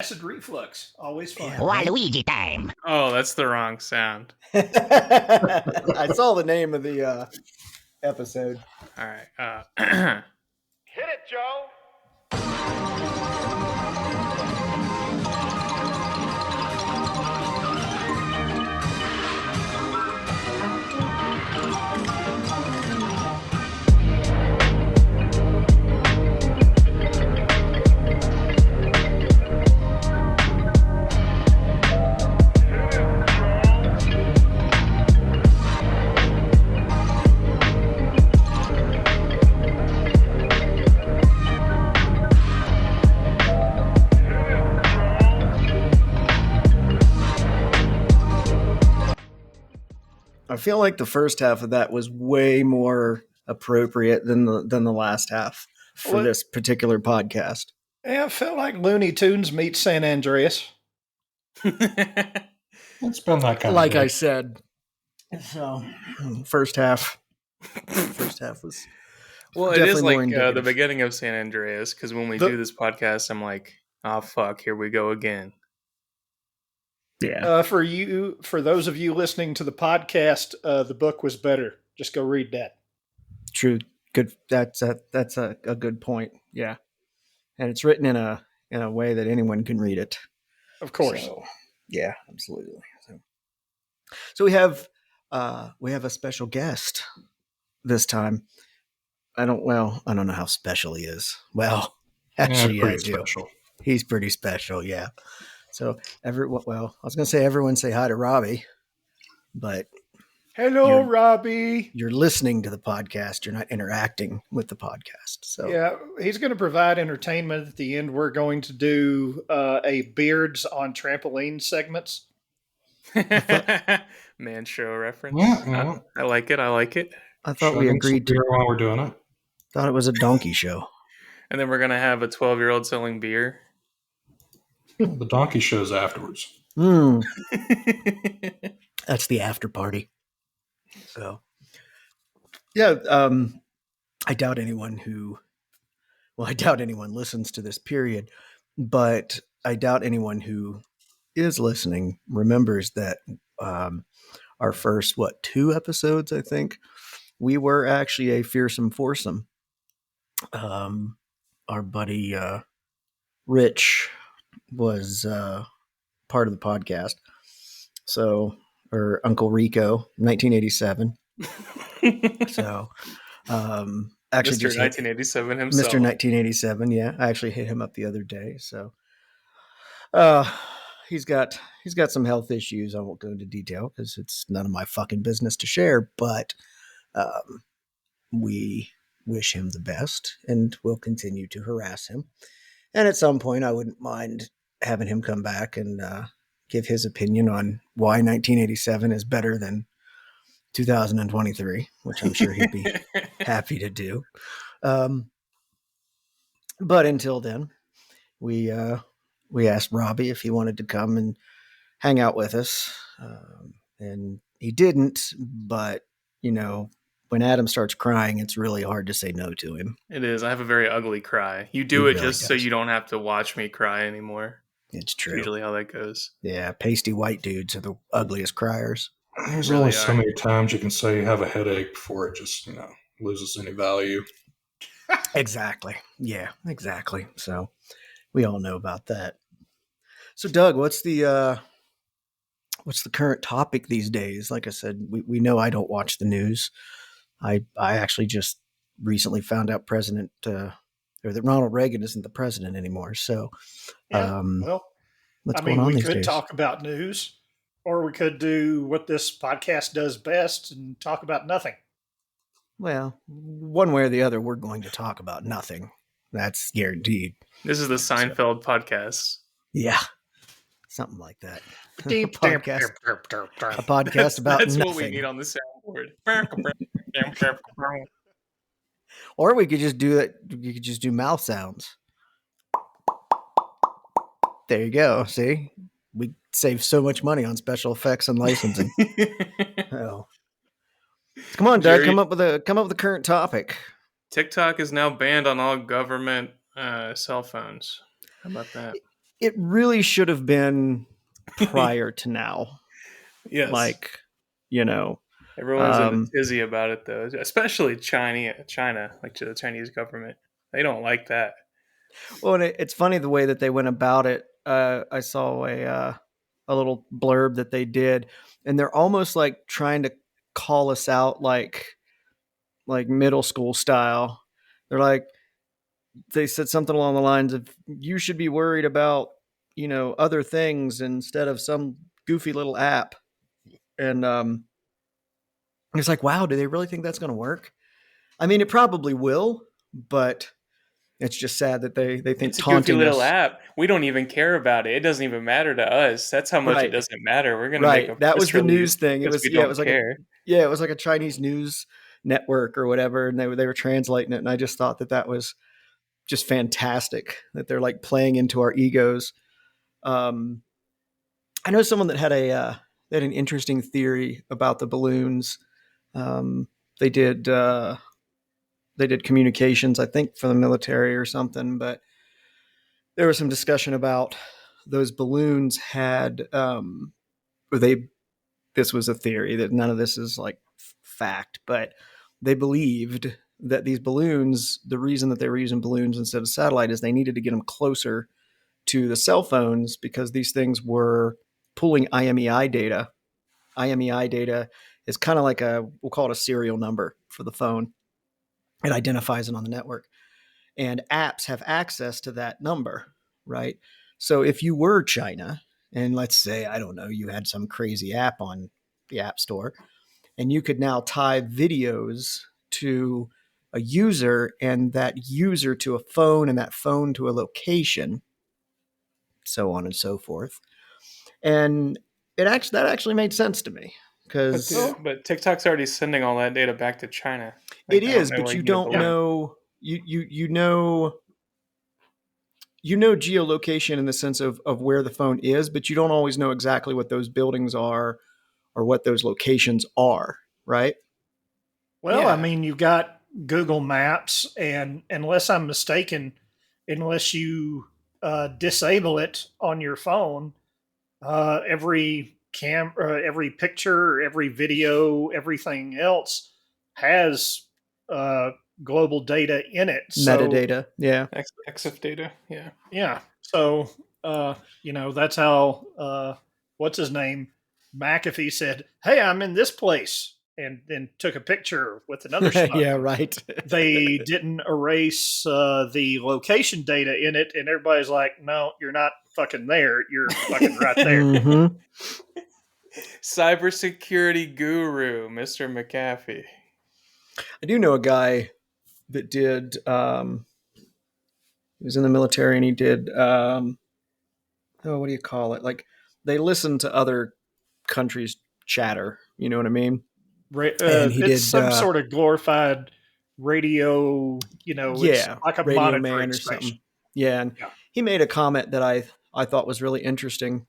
acid reflux. Always fun. Yeah, right? Waluigi time. Oh, that's the wrong sound. I saw the name of the episode. All right. Hit it, Joe. I feel like the first half of that was way more appropriate than the last half for this particular podcast. Yeah, it felt like Looney Tunes meets San Andreas. It's been that kind Like of day. I said. So, first half was Well, it definitely is more like the indicative. beginning of San Andreas, because when we do this podcast, I'm like, oh, fuck, here we go again. Yeah. For those of you listening to the podcast, the book was better. Just go read that. True. Good. That's a good point. Yeah. And it's written in a way that anyone can read it. Of course. So, yeah, absolutely. So we have a special guest this time. I don't know how special he is. Well, actually, I do. Special. He's pretty special, yeah. So I was going to say everyone say hi to Robbie, but hello, Robbie. You're listening to the podcast. You're not interacting with the podcast. So yeah, he's going to provide entertainment at the end. We're going to do a beards on trampoline segments. Man show reference. Yeah. I like it. I thought we agreed to while we're doing it. Thought it was a donkey show. And then we're going to have a 12-year-old selling beer. The donkey show's afterwards. That's the after party. So, yeah, I doubt anyone listens to this period, but I doubt anyone who is listening remembers that our first, 2 episodes, I think, we were actually a fearsome foursome. Our buddy Rich was part of the podcast. So, or Uncle Rico, 1987. So, actually, Mr. 1987 himself. Mr. 1987, yeah. I actually hit him up the other day. So, he's got some health issues. I won't go into detail because it's none of my fucking business to share. But we wish him the best, and we'll continue to harass him. And at some point, I wouldn't mind having him come back and give his opinion on why 1987 is better than 2023, which I'm sure he'd be happy to do. But until then, we asked Robbie if he wanted to come and hang out with us, and he didn't. But when Adam starts crying, it's really hard to say no to him. It is. I have a very ugly cry. You do it really just so you don't have to watch me cry anymore. It's true. That's usually how that goes. Yeah, pasty white dudes are the ugliest criers. There's only so many times you can say you have a headache before it just, loses any value. Exactly. Yeah, exactly. So we all know about that. So Doug, what's the current topic these days? Like I said, we know I don't watch the news. I actually just recently found out that Ronald Reagan isn't the president anymore. So, what's going on these days? We could talk about news, or we could do what this podcast does best and talk about nothing. Well, one way or the other, we're going to talk about nothing. That's guaranteed. This is the Seinfeld podcast. Yeah, something like that. A podcast about That's nothing. What we need on the soundboard. Or we could just do it. You could just do mouth sounds. There you go. See, we save so much money on special effects and licensing. Oh. Come on, Doug. Come up with a current topic. TikTok is now banned on all government cell phones. How about that? it really should have been prior to now. Yes. Like, you know, Everyone's in a tizzy about it, though, especially China, like the Chinese government. They don't like that. well, and it's funny the way that they went about it. I saw a little blurb that they did, and they're almost like trying to call us out, like middle school style. They're like, they said something along the lines of, "You should be worried about, other things instead of some goofy little app." And it's like, wow, do they really think that's going to work? I mean, it probably will, but it's just sad that they think It's a taunting goofy little us. app. We don't even care about it. It doesn't even matter to us. That's how much Right. it doesn't matter. We're gonna Right. make a That was press the news release thing. It because was we yeah, it don't was like care. it was like a Chinese news network or whatever, and they were translating it, and I just thought that was just fantastic that they're like playing into our egos. I know someone that had an interesting theory about the balloons. They did communications, I think, for the military or something, but there was some discussion about those balloons had, or they. This was a theory that none of this is like fact, but they believed that these balloons, the reason that they were using balloons instead of satellite is they needed to get them closer to the cell phones because these things were pulling IMEI data. IMEI data is kind of like we'll call it a serial number for the phone. It identifies it on the network. And apps have access to that number, right? So if you were China, and let's say, I don't know, you had some crazy app on the App Store, and you could now tie videos to a user and that user to a phone and that phone to a location, so on and so forth. And that actually made sense to me because But TikTok's already sending all that data back to China. it I don't is, know but where you can get a don't balloon. know geolocation in the sense of where the phone is, but you don't always know exactly what those buildings are or what those locations are, right? Well, I Yeah. mean, you've got Google Maps, and unless I'm mistaken, unless you disable it on your phone, every picture, every video, everything else has uh, global data in it. So Metadata, yeah. EXIF data. Yeah. yeah, so that's how what's his name, McAfee said, "Hey, I'm in this place," and then took a picture with another schmuck. Yeah, right. They didn't erase the location data in it, and everybody's like, "No, you're not fucking there. You're fucking right there." Mhm. Cybersecurity guru, Mr. McAfee. I do know a guy that did. He was in the military, and he did. What do you call it? Like they listened to other countries' chatter. You know what I mean? And he It's did. some sort of glorified radio. It's Yeah, like a Radio monitoring Man or station. something. Yeah, and Yeah. he made a comment that I thought was really interesting.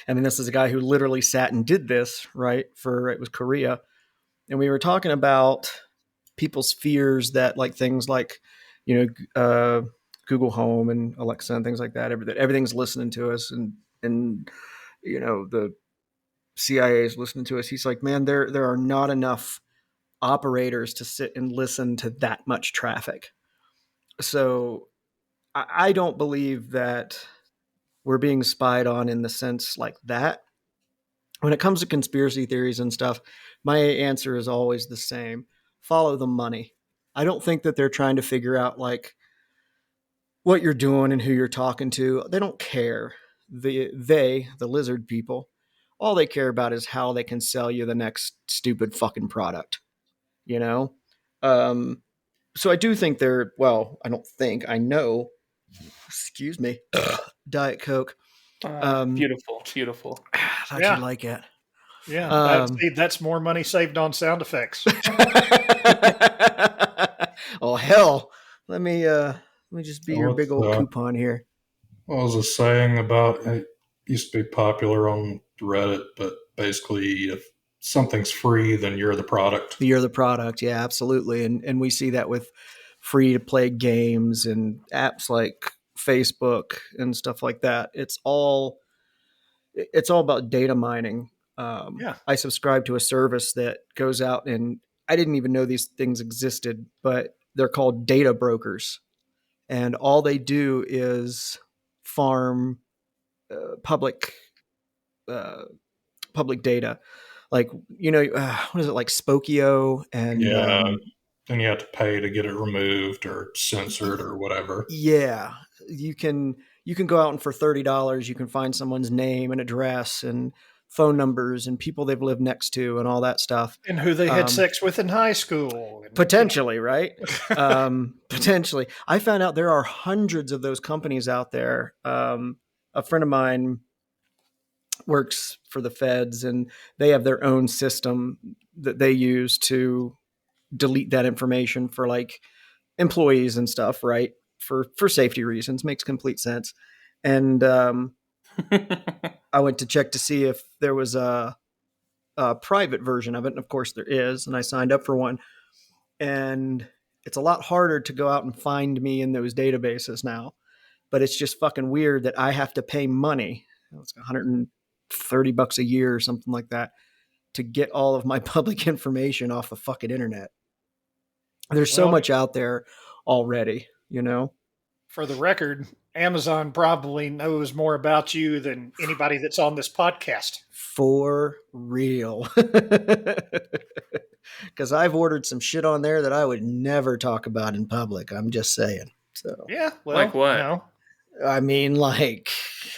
I mean, this is a guy who literally sat and did this, right? It was Korea, and we were talking about people's fears that like things like, Google Home and Alexa and things like that. Everything's listening to us, and the CIA is listening to us. He's like, man, there are not enough operators to sit and listen to that much traffic. So I don't believe that we're being spied on in the sense like that. When it comes to conspiracy theories and stuff, my answer is always the same: follow the money. I don't think that they're trying to figure out like what you're doing and who you're talking to. They don't care. The lizard people, all they care about is how they can sell you the next stupid fucking product. You know? So I do think I don't think, I know, excuse me, Diet Coke. Beautiful. I thought Yeah. you'd like it. Yeah, that's more money saved on sound effects. Oh hell! Let me just be your big old coupon here. What was a saying about it? Used to be popular on Reddit, but basically, if something's free, then you're the product. You're the product, yeah, absolutely, and we see that with free to play games and apps like Facebook and stuff like that. It's all about data mining. Yeah. I subscribe to a service that goes out, and I didn't even know these things existed, but they're called data brokers. And all they do is farm public data. Like, what is it, like Spokio and Yeah. Then you have to pay to get it removed or censored or whatever. yeah, you can go out and for $30 you can find someone's name and address and phone numbers and people they've lived next to and all that stuff. And who they had sex with in high school. And, Potentially, right? Potentially. I found out there are hundreds of those companies out there. A friend of mine works for the feds, and they have their own system that they use to delete that information for like employees and stuff, right? For safety reasons. Makes complete sense. And I went to check to see if there was a private version of it, and of course there is, and I signed up for one. And it's a lot harder to go out and find me in those databases now, but it's just fucking weird that I have to pay money. It's $130 a year or something like that to get all of my public information off the fucking internet. There's so much out there already, For the record, Amazon probably knows more about you than anybody that's on this podcast. For real. Because I've ordered some shit on there that I would never talk about in public. I'm just saying. So Yeah, well, Like what? I mean, like,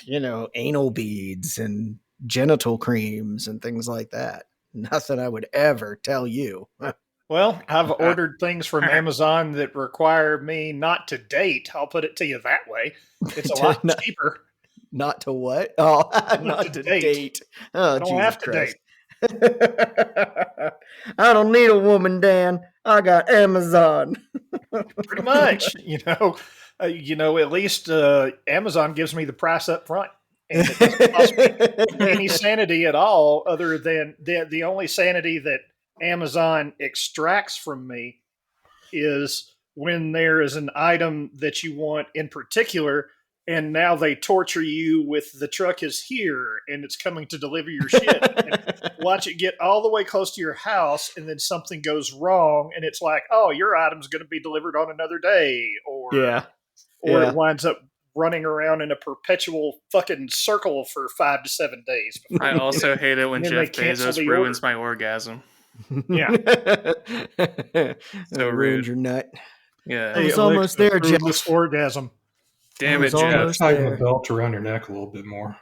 anal beads and genital creams and things like that. Nothing I would ever tell you. Well, I've ordered things from Amazon that require me not to date. I'll put it to you that way. It's a lot cheaper. Not to what? Oh, not to date. date. Oh, I don't Jesus have to Christ. date. I don't need a woman, Dan. I got Amazon. Pretty much, at least Amazon gives me the price up front. And it doesn't cost me any sanity at all, other than the only sanity that Amazon extracts from me is when there is an item that you want in particular, and now they torture you with the truck is here and it's coming to deliver your shit. And watch it get all the way close to your house, and then something goes wrong, and it's like, oh, your item's going to be delivered on another day, or it winds up running around in a perpetual fucking circle for 5 to 7 days. I also hate it when then Jeff they cancel Bezos the ruins order. my orgasm. Yeah. So ruined rude. your nut. Yeah. I was almost there, Jeff. Fruitless orgasm. Damn I it, was Jeff. almost Tighten there. the belt around your neck a little bit more.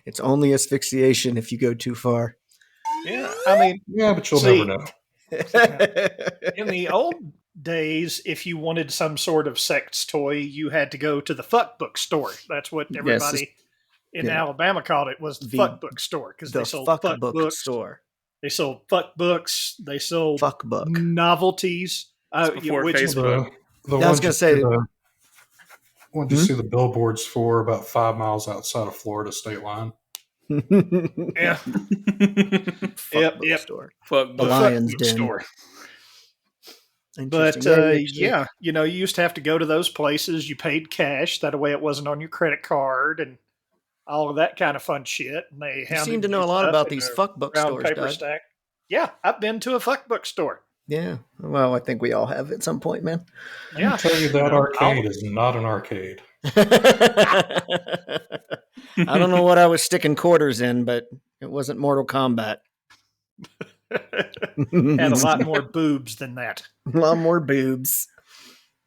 It's only asphyxiation if you go too far. Yeah, I mean, Yeah, but you'll See, never know. in the old days, if you wanted some sort of sex toy, you had to go to the fuck book store. That's what everybody in Alabama called it, was the fuck book store, because The they sold fuck fuck book books. store. They sold fuck books. They sold Fuck book. novelties. before which Facebook. The I was ones gonna you say- see you see the billboards for about 5 miles outside of Florida state line. Yeah, Fuck Yep, book yep. store. Fuck The book. Lion's book Den. store. Interesting. But Yeah, you used to have to go to those places. You paid cash. That way it wasn't on your credit card and all of that kind of fun shit. And they you seem hounded to know a lot up about in these a fuck book brown stores, paper Doug. stack. Yeah, I've been to a fuck book store. Yeah. Well, I think we all have at some point, man. I can tell you that arcade is not an arcade. I don't know what I was sticking quarters in, but it wasn't Mortal Kombat. Had a lot more boobs than that. A lot more boobs.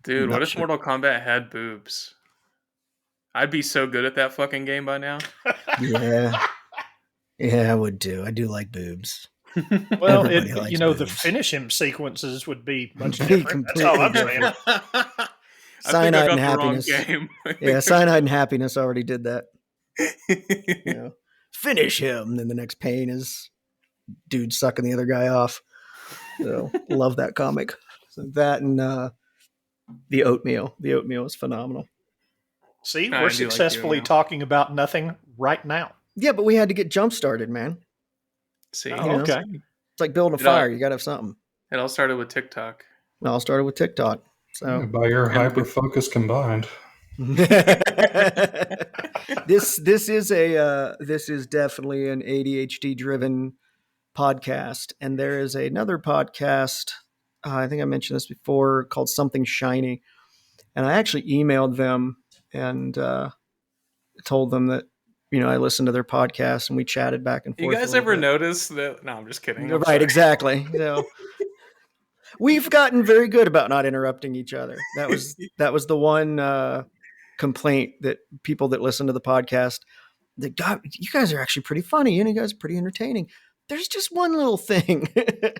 Dude, Not what if sure. Mortal Kombat had boobs? I'd be so good at that fucking game by now. Yeah. Yeah, I would too. I do like boobs. Well, Everybody likes the boobs. finish him sequences would be much Be different. That's all I'm completely saying. I Cyanide think I and got the happiness. wrong game. Yeah, Cyanide and Happiness already did that. You know, finish him. Then the next pain is dude sucking the other guy off. So love that comic. So that and the oatmeal. The oatmeal is phenomenal. See, I we're do like successfully you now. talking about nothing right now. Yeah, but we had to get jump started, man. See, You know? Okay. It's like building a You know- fire. You got to have something. It all started with TikTok. It all started with TikTok. So By your And hyper focus combined. this is definitely an ADHD driven podcast, and there is another podcast. I think I mentioned this before, called Something Shiny, and I actually emailed them and told them that I listened to their podcast, and we chatted back and You forth. guys ever notice that? No, I'm just kidding. I'm Right, sorry. exactly. So we've gotten very good about not interrupting each other. That was the one complaint that people that listen to the podcast, that God, you guys are actually pretty funny. You guys are pretty entertaining. There's just one little thing.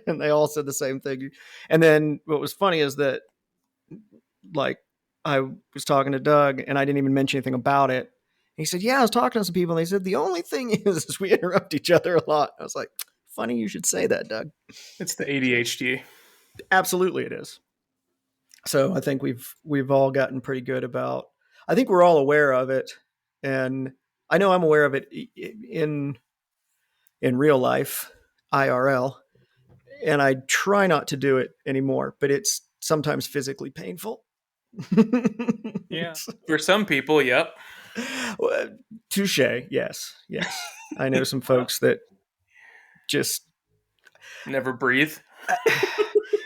And they all said the same thing. And then what was funny is that, like, I was talking to Doug and I didn't even mention anything about it. He said, yeah, I was talking to some people, and they said, the only thing is we interrupt each other a lot. I was like, funny you should say that, Doug. It's the ADHD. Absolutely it is. So I think we've all gotten pretty good about, I think we're all aware of it. And I know I'm aware of it in real life, IRL, and I try not to do it anymore, but it's sometimes physically painful. Yeah. For some people, yep. Well, touche. Yes. I know some folks that just never breathe.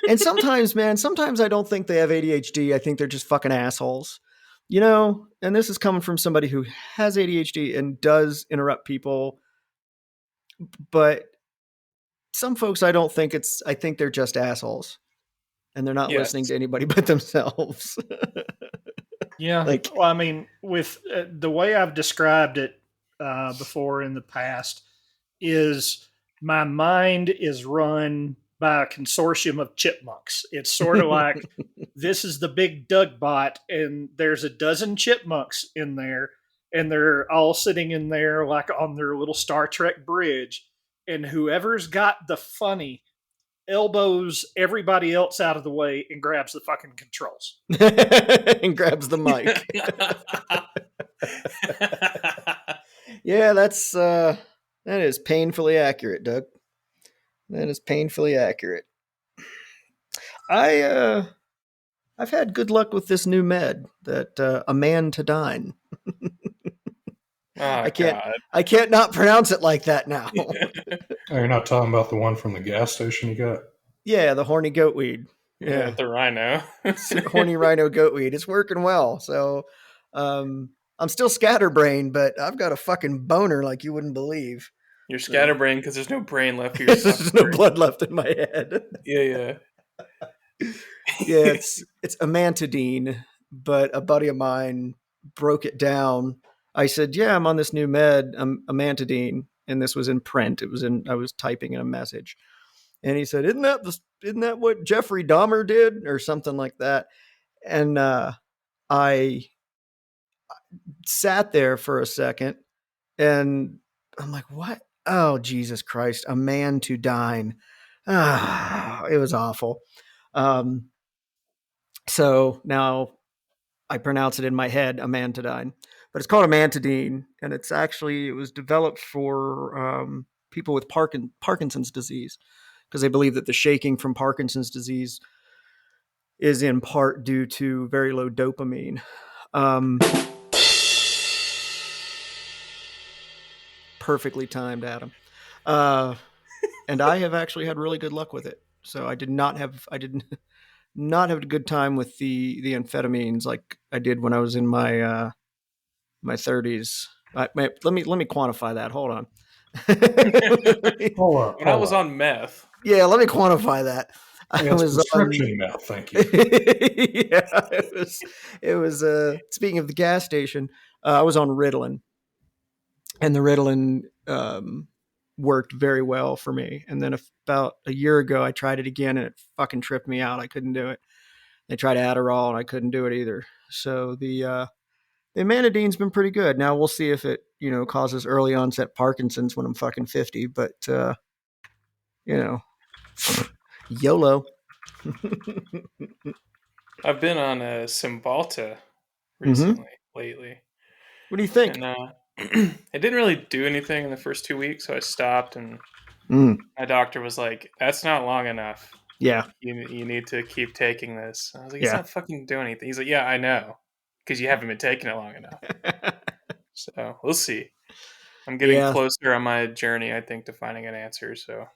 And sometimes I don't think they have ADHD. I think they're just fucking assholes. And this is coming from somebody who has ADHD and does interrupt people. But some folks, I think they're just assholes. And they're not listening to anybody but themselves. Yeah. Well, I mean, with the way I've described it before in the past, is my mind is run by a consortium of chipmunks. It's sort of like, this is the big Doug bot, and there's a dozen chipmunks in there, and they're all sitting in there like on their little Star Trek bridge. And whoever's got the funny elbows everybody else out of the way and grabs the fucking controls. And grabs the mic. Yeah, that is painfully accurate, Doug. That is painfully accurate. I've had good luck with this new med, that a man to dine. I can't not pronounce it like that now. Oh, you're not talking about the one from the gas station you got? Yeah, the horny goatweed. Yeah, the rhino. Horny rhino goatweed. It's working well. So I'm still scatterbrained, but I've got a fucking boner like you wouldn't believe. You're scatterbrained because there's no brain left for your There's no blood left in my head. Yeah. Yeah, it's amantadine, but a buddy of mine broke it down. I said, yeah, I'm on this new med, amantadine, and this was in print. I was typing in a message. And he said, isn't that what Jeffrey Dahmer did, or something like that? And I sat there for a second, and I'm like, what? Oh, Jesus Christ, a man to dine. It was awful. So now I pronounce it in my head, amantadine, but it's called amantadine, and it was developed for people with Parkinson's disease, because they believe that the shaking from Parkinson's disease is in part due to very low dopamine. Perfectly timed, Adam. And I have actually had really good luck with it. So I did not have a good time with the amphetamines like I did when I was in my 30s. Let me quantify that. Hold on. When I was on meth. Yeah, let me quantify that. I was prescription meth. Thank you. Yeah, it was. Speaking of the gas station, I was on Ritalin, and the Ritalin worked very well for me. And then about a year ago, I tried it again, and it fucking tripped me out. I couldn't do it. They tried Adderall, and I couldn't do it either. So the amantadine's been pretty good. Now we'll see if it causes early onset Parkinson's when I'm fucking 50. But YOLO. I've been on a Cymbalta recently, lately. What do you think? And it didn't really do anything in the first 2 weeks, so I stopped, and my doctor was like, that's not long enough. Yeah. You need to keep taking this. I was like, it's Yeah. not fucking doing anything. He's like, yeah, I know, because you haven't been taking it long enough. So we'll see. I'm getting Yeah. closer on my journey, I think, to finding an answer. So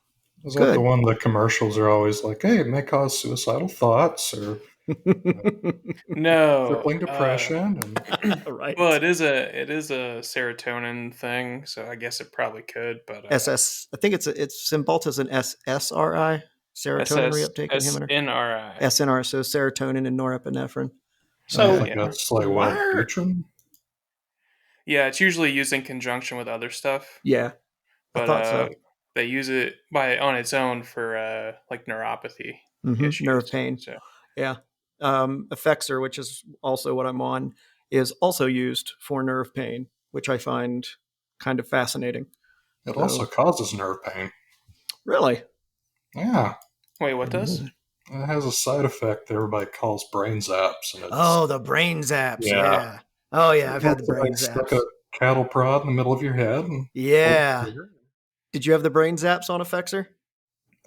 Is that the Good. one the commercials are always like, hey, it may cause suicidal thoughts or no, crippling depression? And Right. well, it is a serotonin thing, so I guess it probably could, but SS. I think it's Cymbalta is an SSRI, serotonin reuptake inhibitor. SNRI. SNR, so serotonin and norepinephrine. I So think yeah. that's like why what, are- Dutrin? Yeah, it's usually used in conjunction with other stuff, Yeah, I but thought so. they use it on its own for like neuropathy issues. Nerve pain. So Yeah. Effexor, which is also what I'm on, is also used for nerve pain, which I find kind of fascinating. It So- also causes nerve pain. Really? Yeah. wait, what does? It has a side effect that everybody calls brain zaps. And it's, Oh, the brain zaps. Yeah. Yeah. Oh, yeah. I've had the it's like brain stuck zaps. a cattle prod in the middle of your head. And Yeah. Did you have the brain zaps on Effexor?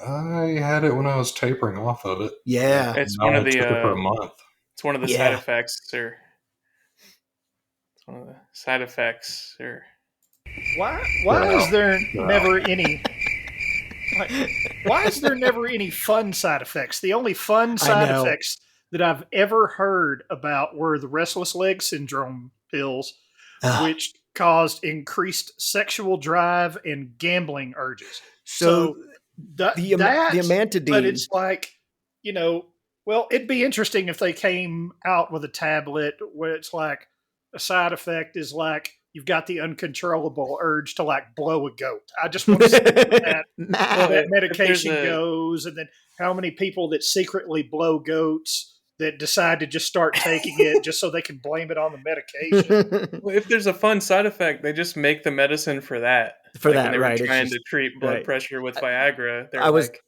I had it when I was tapering off of it. Yeah. It's Now one I of the took it for a month. it's one of the Yeah. side effects, or it's one of the side effects, or why Yeah. is there Yeah. never any? Like, why is there never any fun side effects? The only fun side know. effects that I've ever heard about were the restless leg syndrome pills, Ugh. which caused increased sexual drive and gambling urges. So That, the but amantadine. it's like, well, it'd be interesting if they came out with a tablet where it's like a side effect is like you've got the uncontrollable urge to like blow a goat. I just want to see that Nah. that if medication there's a- goes, and then how many people that secretly blow goats that decide to just start taking it just so they can blame it on the medication. Well, if there's a fun side effect, they just make the medicine for that. For Like that, when they right, were it's trying just- to treat blood right. pressure with Viagra. They're I was- like,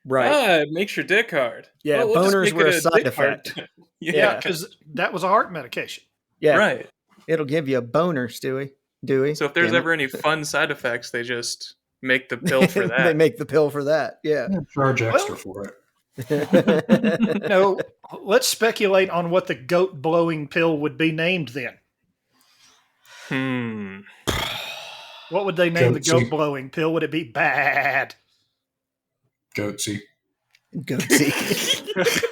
Right. it makes your dick hard. Yeah, Well, we'll just boners make were it a side dick hard. effect. Yeah, Yeah. because that was a heart medication. Yeah. Right. It'll give you a boner, Stewie. Dewey. So if there's Damn it. ever any fun side effects, they just make the pill for that. They make the pill for that. Yeah. Yeah, charge extra Well- for it. No, let's speculate on what the goat blowing pill would be named then. What would they name the Goatsy. goat blowing pill? Would it be bad? Goatsy. Goatsy.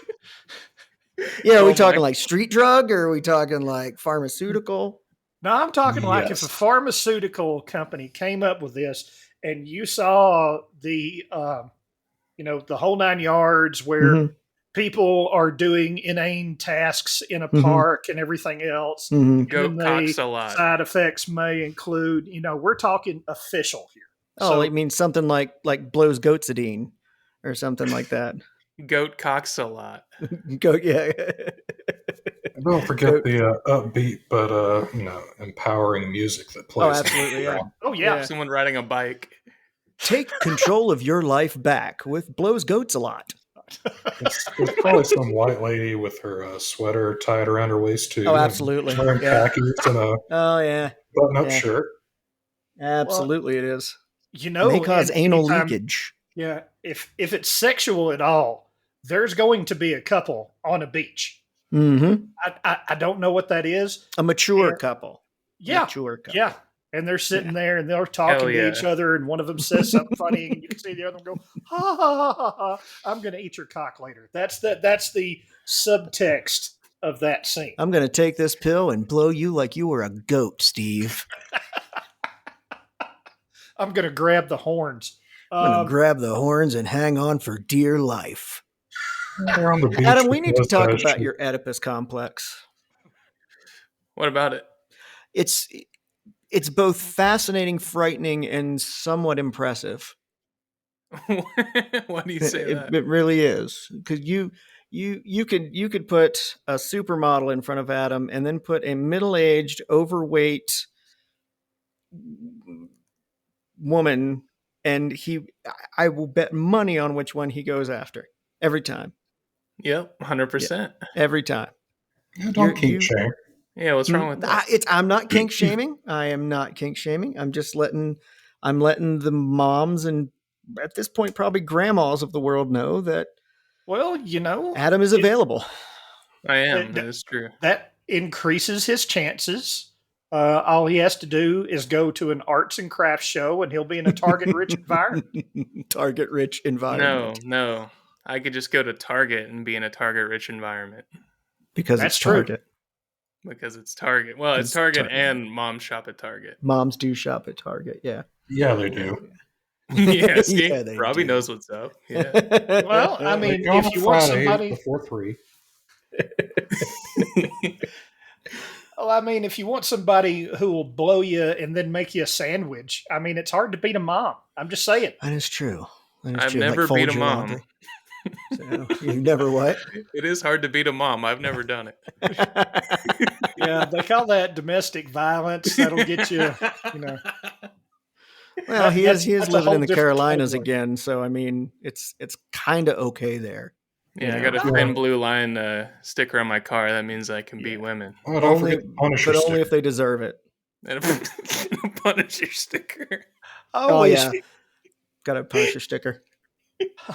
Yeah, are we talking like street drug or are we talking like pharmaceutical? No, I'm talking like if a Yes. pharmaceutical company came up with this and you saw the, the whole 9 yards where Mhm. people are doing inane tasks in a Mhm. park and everything else. Mhm. Goat And they- cocks a lot. Side effects may include, we're talking official here. Oh, So- it means something like blows goatsidine or something like that. Goat cocks a lot. Goat, yeah. And don't forget the upbeat but empowering music that plays. Oh, in the absolutely, yeah. background. Oh, yeah. Yeah. Someone riding a bike. Take control of your life back with blows goats a lot. It's probably some white lady with her sweater tied around her waist too. Oh, and absolutely. Wearing Yeah. khakis and a Oh, yeah. button-up Yeah. shirt. Absolutely, it is. May cause anal leakage. Yeah. If it's sexual at all, there's going to be a couple on a beach. Mm-hmm. I don't know what that is. A mature Yeah. couple. Yeah. Mature couple. Yeah. And they're sitting there and they're talking Hell to yeah. each other, and one of them says something funny, and you can see the other one go, ha ha ha ha ha. I'm gonna eat your cock later. That's the subtext of that scene. I'm going to take this pill and blow you like you were a goat, Steve. I'm gonna grab the horns. I'm going to grab the horns and hang on for dear life. They're on the beach Adam, we with need to those talk guys. about your Oedipus complex. What about it? It's both fascinating, frightening, and somewhat impressive. Why do you say that? It really is, because you could put a supermodel in front of Adam and then put a middle-aged, overweight woman, and I will bet money on which one he goes after every time. Yep, 100%. Every time. Yeah, don't you- kink shame. Yeah, what's wrong with that? I'm not kink shaming. I am not kink shaming. I'm just letting the moms and at this point probably grandmas of the world know that Well, Adam is available. I am. That- That is true. that increases his chances. All he has to do is go to an arts and crafts show, and he'll be in a target-rich environment. Target rich environment. No. I could just go to Target and be in a Target-rich environment Because That's it's true. Target. because it's Target. Well, it's It's Target Target. and mom shop at Target. Moms do shop at Target. Yeah. Yeah, they do. Yeah, see, Yeah, they Robbie do. knows what's up. Yeah. Well, I They mean, go on if you want Fridays somebody, before 3. if you want somebody who will blow you and then make you a sandwich, I mean, it's hard to beat a mom. I'm just saying. That is true. That is I've true. never fold beat a your mom. laundry. So, you never what? It is hard to beat a mom. I've never done it. Yeah, they call that domestic violence. That'll get you. Well, he is That's a living whole in the different Carolinas category. again, so I mean, it's kind of okay there. Yeah, I You got a know. thin blue line sticker on my car. That means I can beat women. Oh, don't Only, forget the Punisher but only sticker. if they deserve it. And a Punisher sticker. Always, Oh yeah, got a Punisher sticker.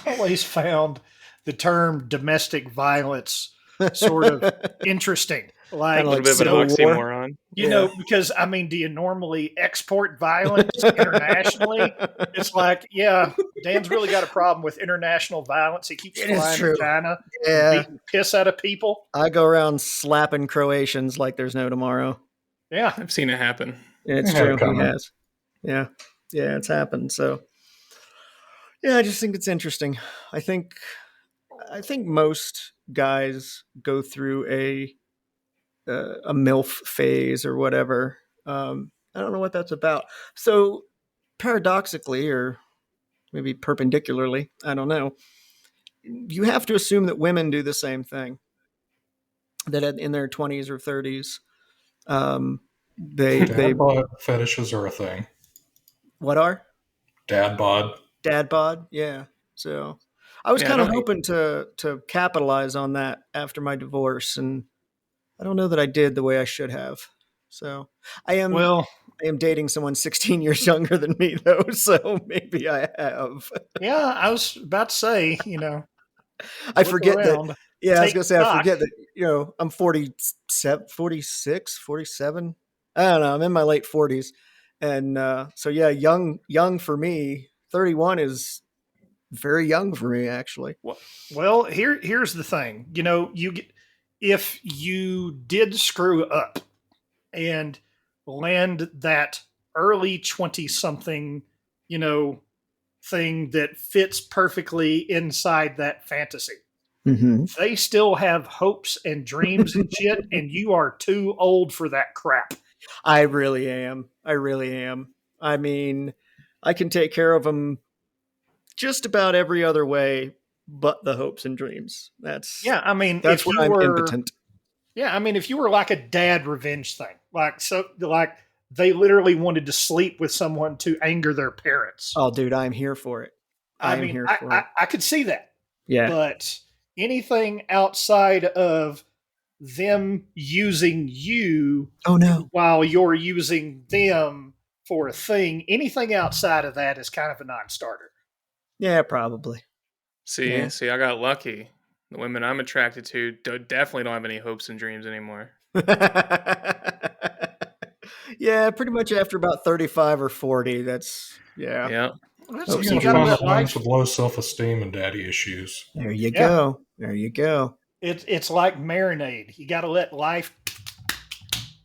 always found the term domestic violence sort of interesting. Like, Kinda A little bit of an Civil War. oxymoron. because I mean, do you normally export violence internationally? It's like, yeah, Dan's really got a problem with international violence. He keeps It is flying true. to China, Yeah, beating piss out of people. I go around slapping Croatians like there's no tomorrow. Yeah, I've seen it happen. It's It had true. it He coming. has. Yeah, it's happened. So, yeah, I just think it's interesting. I think most guys go through a MILF phase or whatever. I don't know what that's about. So paradoxically, or maybe perpendicularly, I don't know. You have to assume that women do the same thing. That in their 20s or 30s, they Dad bod fetishes are a thing. what are Dad bod. dad bod? Yeah. So I was Yeah, I kind of don't- hoping to capitalize on that after my divorce, and I don't know that I did the way I should have. So I am well, dating someone 16 years younger than me, though. So maybe I have. yeah, I was about to say, I look forget that. around, Yeah, I was take going to say, I stock. forget that, I'm 47, 46, 47. I don't know. I'm in my late 40s. And so, yeah, young for me. 31 is very young for me, actually. Well, here's the thing. If you did screw up and land that early 20 something, thing that fits perfectly inside that fantasy, Mm-hmm. they still have hopes and dreams and shit, and you are too old for that crap. I really am. I mean, I can take care of them just about every other way but the hopes and dreams. That's Yeah, I mean, that's if where you I'm were, impotent. yeah, I mean, if you were like a dad revenge thing, like they literally wanted to sleep with someone to anger their parents. Oh, dude, I'm here for it. I I'm mean, here for I it. could see that, Yeah. but anything outside of them using you Oh no. while you're using them for a thing, anything outside of that is kind of a non-starter. Yeah, probably. See, Yeah. I got lucky. The women I'm attracted to definitely don't have any hopes and dreams anymore. Yeah, pretty much after about 35 or 40. That's yeah. Yeah. That's Oh, what You you gotta got to find let the ones life. with low self-esteem and daddy issues. There you Yeah. go. There you go. It's like marinade. You got to let life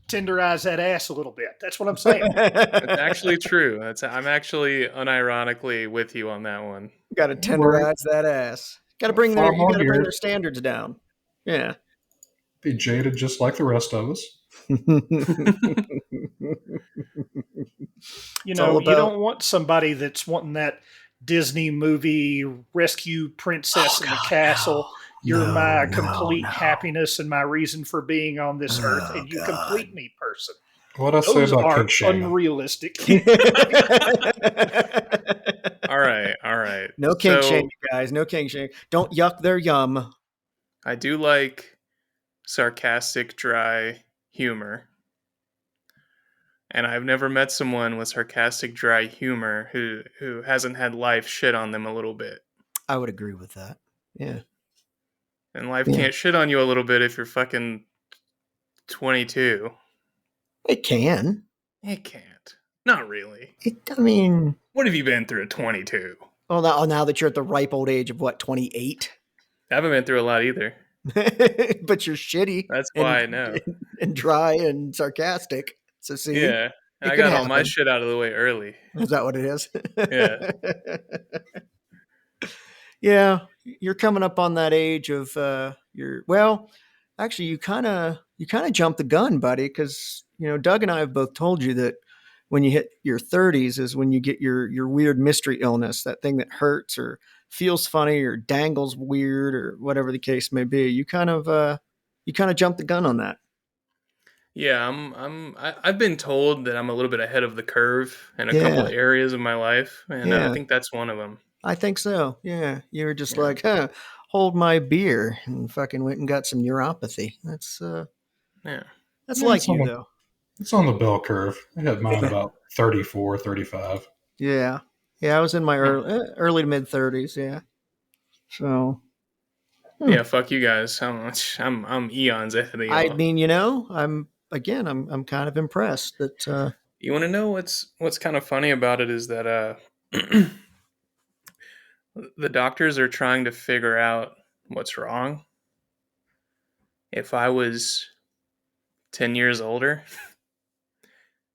tenderize that ass a little bit. That's what I'm saying. It's actually true. I'm actually unironically with you on that one. Got to tenderize that ass. Got to bring their 5 more bring their years. standards down. Yeah. Be jaded just like the rest of us. It's all You about- don't want somebody that's wanting that Disney movie rescue princess in the castle. You're my complete happiness and my reason for being on this earth, and you complete me, person. What I say Those about are kink shaming? unrealistic. All right. No kink So, shaming, guys. No kink shaming. Don't yuck their yum. I do like sarcastic, dry humor. And I've never met someone with sarcastic, dry humor who hasn't had life shit on them a little bit. I would agree with that. Yeah. And life Yeah. can't shit on you a little bit if you're fucking 22. It can. It can't. Not really. I mean, What have you been through at 22? well, now that you're at the ripe old age of what, 28? I haven't been through a lot either. But you're shitty. That's why I know. And dry and sarcastic. So see, Yeah. it I could got all my happen. shit out of the way early. Is that what it is? Yeah. Yeah, you're coming up on that age of actually you kind of jumped the gun, buddy, because Doug and I have both told you that when you hit your 30s is when you get your weird mystery illness, that thing that hurts or feels funny or dangles weird or whatever the case may be. You kind of jumped the gun on that. Yeah, I've been told that I'm a little bit ahead of the curve in a couple of areas of my life, and I think that's one of them. I think so. Yeah, you were just like, hold my beer, and fucking went and got some neuropathy. That's like you though. It's on the bell curve. I had mine about 34, 35. Yeah. I was in my early to mid 30s. Yeah. So. Yeah, fuck you guys. I'm eons ahead of y'all. I mean, I'm kind of impressed that. You want to know what's kind of funny about it is that the doctors are trying to figure out what's wrong. If I was 10 years older,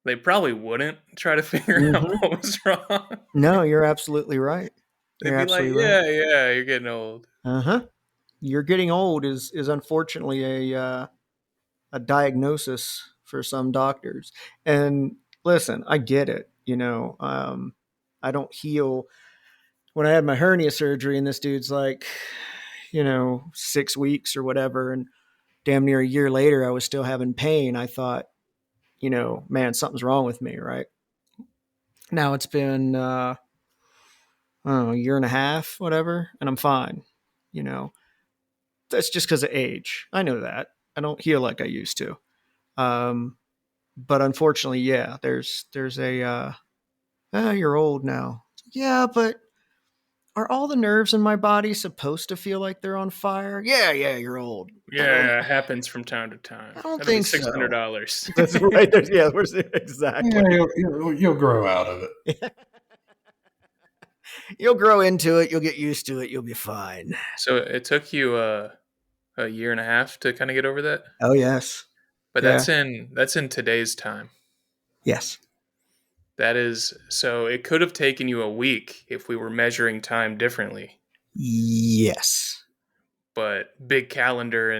they probably wouldn't try to figure out what was wrong. No, you're absolutely right. They'd be like, yeah, you're getting old. You're getting old is unfortunately a diagnosis for some doctors. And listen, I get it. I don't heal. When I had my hernia surgery and this dude's like, 6 weeks or whatever, and damn near a year later, I was still having pain. I thought, man, something's wrong with me. Right now it's been, I don't know, a year and a half, whatever. And I'm fine. That's just because of age. I know that I don't heal like I used to. But unfortunately, yeah, there's a, you're old now. Yeah, but are all the nerves in my body supposed to feel like they're on fire? Yeah, you're old. Yeah, it happens from time to time. I don't think so. $600. That's right. Yeah, exactly. Yeah, you'll grow out of it. You'll grow into it. You'll get used to it. You'll be fine. So it took you a year and a half to kind of get over that? Oh, yes. But that's in today's time. Yes. That is, so it could have taken you a week if we were measuring time differently. Yes. But Big Calendar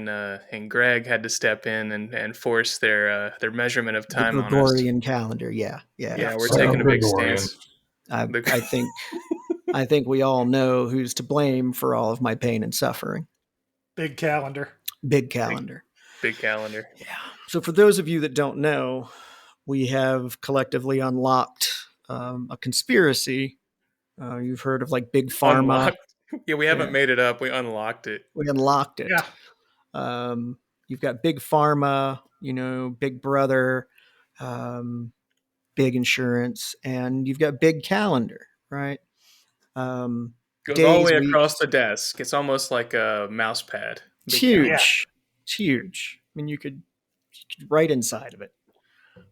and Greg had to step in and force their measurement of time on us. Gregorian calendar, yeah. Yeah, we're taking a big stance. I think we all know who's to blame for all of my pain and suffering. Big Calendar. Big Calendar. Big Calendar. Yeah. So for those of you that don't know, we have collectively unlocked a conspiracy. You've heard of like Big Pharma. Unlocked? Yeah, we haven't made it up. We unlocked it. We unlocked it. Yeah. You've got Big Pharma, Big Brother, Big Insurance, and you've got Big Calendar, right? Goes all the way across the desk. It's almost like a mouse pad. It's huge. Yeah. It's huge. I mean, you could write inside of it.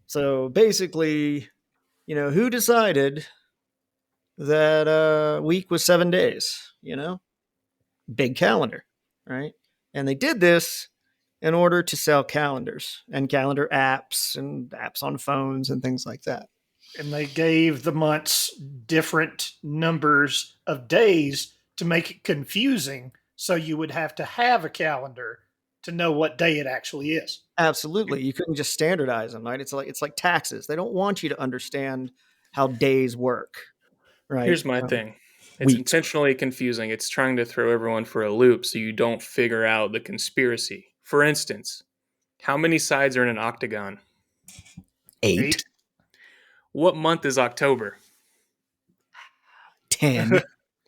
So basically, who decided that a week was 7 days? Big Calendar, right? And they did this in order to sell calendars and calendar apps and apps on phones and things like that. And they gave the months different numbers of days to make it confusing. So you would have to have a calendar to know what day it actually is. Absolutely. You couldn't just standardize them, right? It's like taxes. They don't want you to understand how days work, right? Here's my thing. It's intentionally confusing. It's trying to throw everyone for a loop so you don't figure out the conspiracy. For instance, how many sides are in an octagon? 8. What month is October? 10.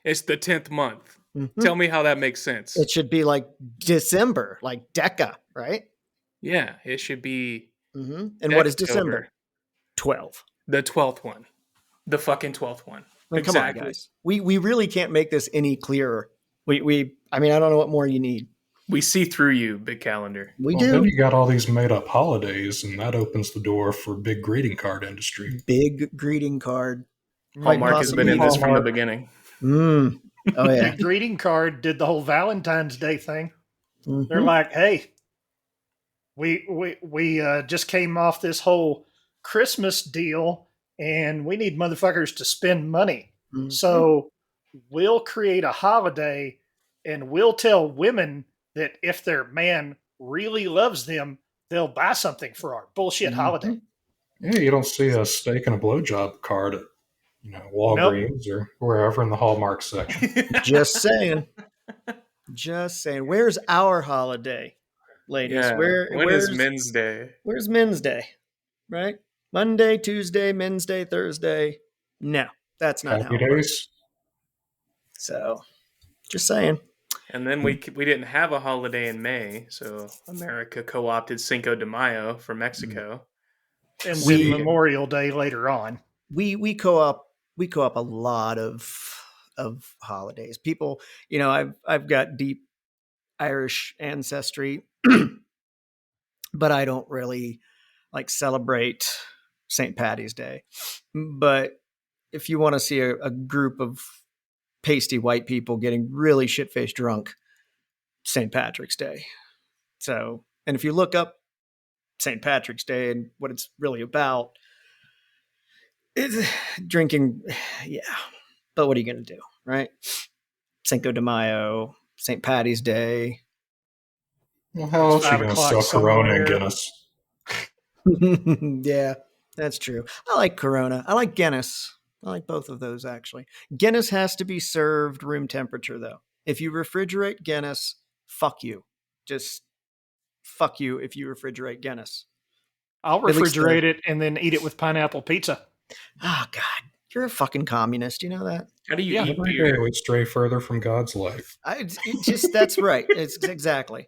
It's the 10th month. Mm-hmm. Tell me how that makes sense. It should be like December, like Deca, right? Yeah, it should be. Mm-hmm. And what is December? 12. The 12th one. The fucking 12th one. I mean, exactly. Come on, guys. We really can't make this any clearer. I mean, I don't know what more you need. We see through you, big calendar. We Well, then do. you got all these made up holidays, and that opens the door for big greeting card industry. Big greeting card. Might Hallmark has been possibly in this from the Hallmark. beginning. Mm. Oh yeah. Big greeting card did the whole Valentine's Day thing. They're Mhm. like, hey, we just came off this whole Christmas deal, and we need motherfuckers to spend money. Mhm. So we'll create a holiday, and we'll tell women that if their man really loves them, they'll buy something for our bullshit holiday. Yeah, you don't see a steak and a blowjob card at Nope. Walgreens or wherever in the Hallmark section. Just saying. Just saying. Where's our holiday, ladies? Yeah. When is Men's Day? Where's Men's Day? Right? Monday, Tuesday, Men's Day, Thursday. No, that's not how Happy it works. days. So, just saying. And then we didn't have a holiday in May, so America co-opted Cinco de Mayo for Mexico. And We- then Memorial Day later on. We co-op a lot of holidays. People, I've got deep Irish ancestry, but I don't really like celebrate St. Patty's Day. But if you want to see a group of pasty white people getting really shit-faced drunk, St. Patrick's Day. So, and if you look up St. Patrick's Day and what it's really about, it's drinking. Yeah. But what are you going to do, right? Cinco de Mayo, St. Patty's Day. Well, how else are 5 you going to o'clock sell Corona and somewhere. Guinness? Yeah, that's true. I like Corona. I like Guinness. I like both of those, actually. Guinness has to be served room temperature, though. If you refrigerate Guinness, fuck you. Just fuck you if you refrigerate Guinness. I'll At least refrigerate it and then eat it with pineapple pizza. Oh, God. You're a fucking communist. You know that? How do you Yeah. eat Every day beer? we stray further from God's life. That's right. It's exactly.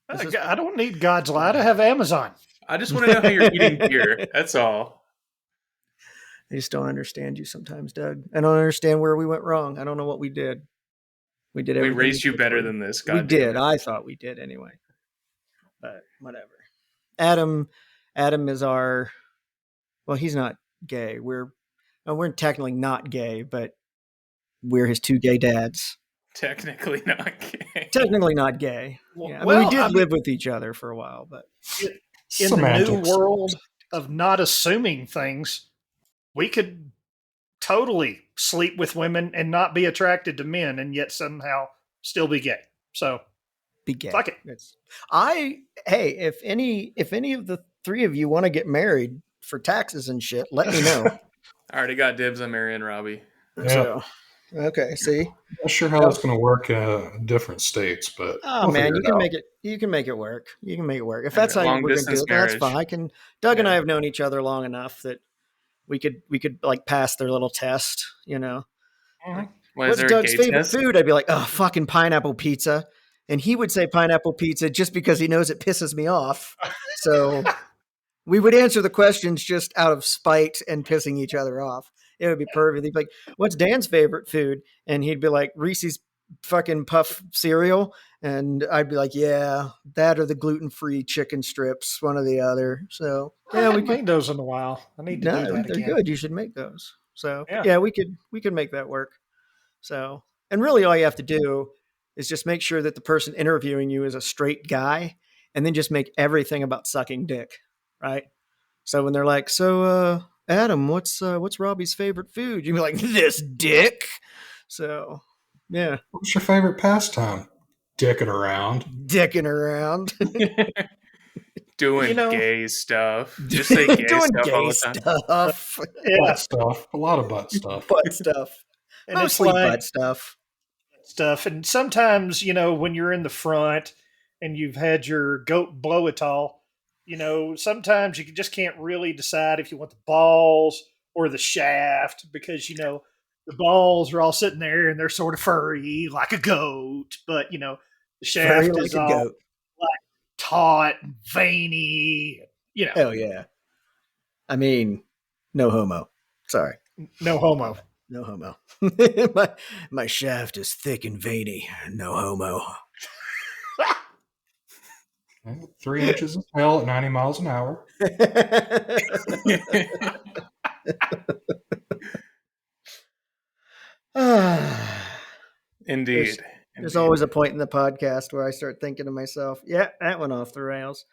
This is- I don't need God's light. I have Amazon. I just want to know how you're eating beer. That's all. I just don't understand you sometimes, Doug. I don't understand where we went wrong. I don't know what we did. We did We everything raised you could better for than this. We God did. I thought we did anyway. But whatever. Adam is our. Well, he's not gay. We're technically not gay, but we're his two gay dads. Technically not gay. Technically not gay. Yeah, we did live with each other for a while, but In Semantics. the new world of not assuming things, we could totally sleep with women and not be attracted to men and yet somehow still be gay. So be gay. fuck it. Hey, if any of the three of you want to get married for taxes and shit, let me know. I already got dibs on Mary and Robbie. Yeah. So, okay, see. Not sure how that's going to work in different states, but Oh we'll man, figure you it can out. make it. You can make it work. You can make it work. If And that's how we're going to do long-distance it, that's marriage. fine. Doug and I Yeah. have known each other long enough that we could like pass their little test. Well, is What's there a Doug's gay favorite test? food? I'd be like, oh, fucking pineapple pizza, and he would say pineapple pizza just because he knows it pisses me off. So we would answer the questions just out of spite and pissing each other off. It would be perfect. He'd be like, what's Dan's favorite food? And he'd be like, Reese's fucking puff cereal. And I'd be like, yeah, that or the gluten-free chicken strips, one or the other. So I yeah, haven't made those in a while. I need to do that they're again. good. You should make those. So Yeah. yeah, we could make that work. So, and really all you have to do is just make sure that the person interviewing you is a straight guy, and then just make everything about sucking dick, right? So when they're like, so Adam, what's Robbie's favorite food? You'd be like, this dick. So yeah, What's your favorite pastime? Dicking around. dicking around. Doing You know- gay stuff. Just say gay Doing stuff all gay the time. stuff. Yeah. Butt stuff. A lot of butt stuff. Butt stuff. And it's Mostly like butt stuff. stuff. And sometimes, when you're in the front and you've had your goat blow it all, sometimes you just can't really decide if you want the balls or the shaft because, the balls are all sitting there and they're sort of furry like a goat, but, the Furry shaft like is a all goat. taut and veiny, Hell yeah. I mean, no homo. Sorry. no homo. No homo. my shaft is thick and veiny. No homo. 3 inches of hell at 90 miles an hour. Indeed. There's always a point in the podcast where I start thinking to myself, yeah, that went off the rails.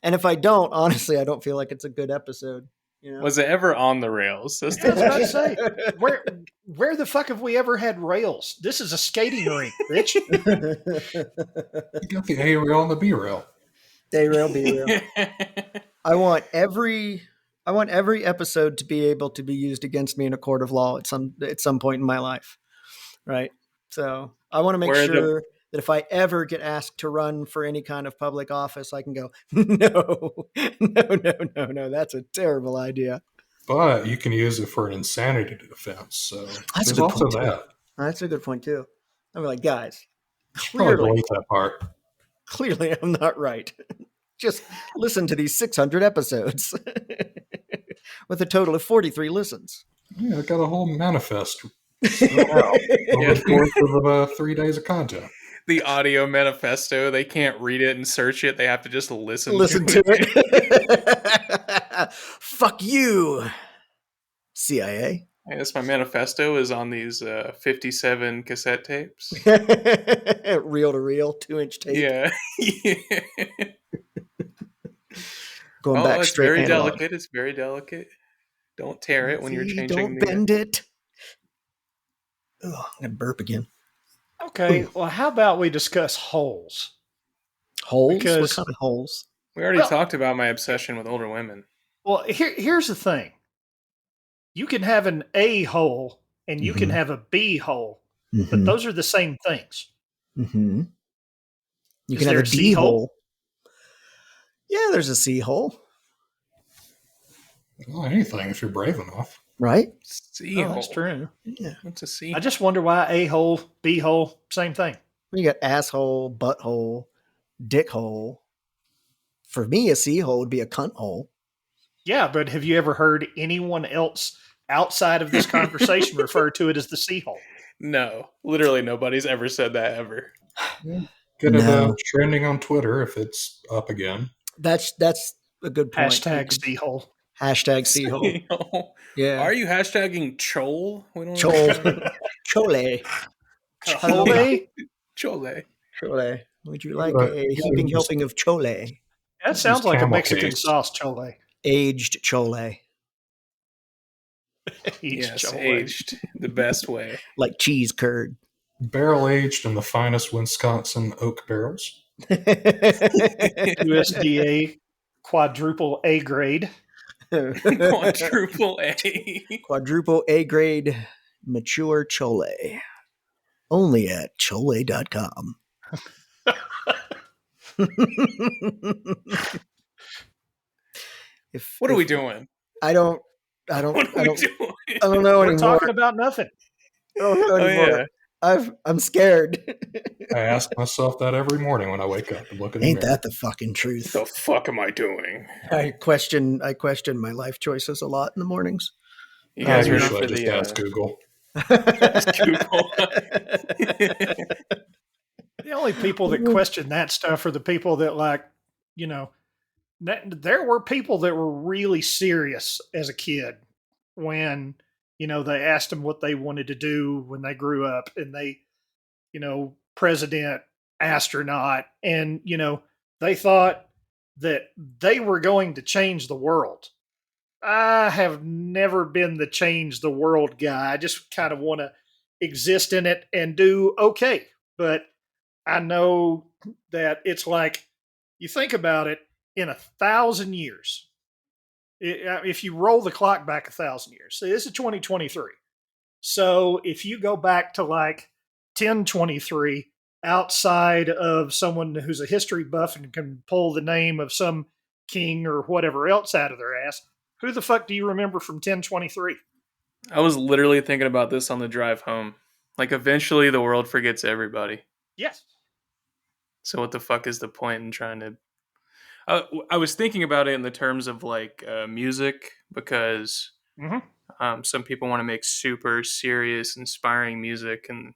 And if I don't, honestly, I don't feel like it's a good episode. You know? Was it ever on the rails? That's Yeah, I was about to the say, where the fuck have we ever had rails? This is a skating rink, bitch. You got the A rail and the B rail. A rail, B rail. I want every episode to be able to be used against me in a court of law at some point in my life, right? So I want to make sure that if I ever get asked to run for any kind of public office, I can go, no, that's a terrible idea. But you can use it for an insanity defense. So That's there's also that. That's a good point too. I'm like, guys, Probably delete that part. Clearly I'm not right. Just listen to these 600 episodes with a total of 43 listens. Yeah, I got a whole manifest over the course of 3 days of content. The audio manifesto, they can't read it and search it. They have to just listen to it. Fuck you, CIA. I guess my manifesto is on these 57 cassette tapes. Reel to reel, 2-inch tape. Yeah. Going back it's straight very analog. delicate. It's very delicate. Don't tear it when you're changing. Don't bend it. Oh, I'm going to burp again. Okay, well, how about we discuss holes? Holes? Because, what kind of holes? We already talked about my obsession with older women. Well, here's the thing. You can have an A hole and you can have a B hole, but those are the same things. Mm-hmm. You Is can have there a a D C hole? hole. Yeah, there's a C hole. Well, anything if you're brave enough. Right? C hole. That's true. Yeah. What's a C? I just wonder why A hole, B hole, same thing. You got asshole, butthole, dick hole. For me, a C hole would be a cunt hole. Yeah, but have you ever heard anyone else outside of this conversation refer to it as the C hole? No. Literally nobody's ever said that ever. Get it trending on Twitter if it's up again. That's a good point. Hashtag C hole. Hashtag C hole. Yeah. Are you hashtagging Chol? Chole. Chole. Chole? Chole. Chole. Would you like a heaping helping of chole? That sounds like a camel Mexican case. sauce, chole. Aged chole. Aged the best way. Like cheese curd. Barrel aged in the finest Wisconsin oak barrels. USDA quadruple A grade. Quadruple A. Quadruple A grade mature chole. Only at chole.com. What are we doing? I don't What are we doing? I don't know We're anymore. talking about nothing. I don't know anymore. I'm scared. I ask myself that every morning when I wake up and look at the Ain't mirror. that the fucking truth? What the fuck am I doing? I question my life choices a lot in the mornings. You guys ready Usually for I just the ask Google. Google? The only people that question that stuff are the people that, like, you know, there were people that were really serious as a kid when, you know, they asked them what they wanted to do when they grew up, and they, you know, president, astronaut, and, you know, they thought that they were going to change the world. I have never been the change the world guy. I just kind of want to exist in it and do okay. But I know that it's like, you think about it, in 1,000 years, if you roll the clock back 1,000 years, so this is 2023. So if you go back to like 1023, outside of someone who's a history buff and can pull the name of some king or whatever else out of their ass, who the fuck do you remember from 1023? I was literally thinking about this on the drive home. Like, eventually the world forgets everybody. Yes. So what the fuck is the point in trying to... I was thinking about it in the terms of, like, music, because some people want to make super serious, inspiring music and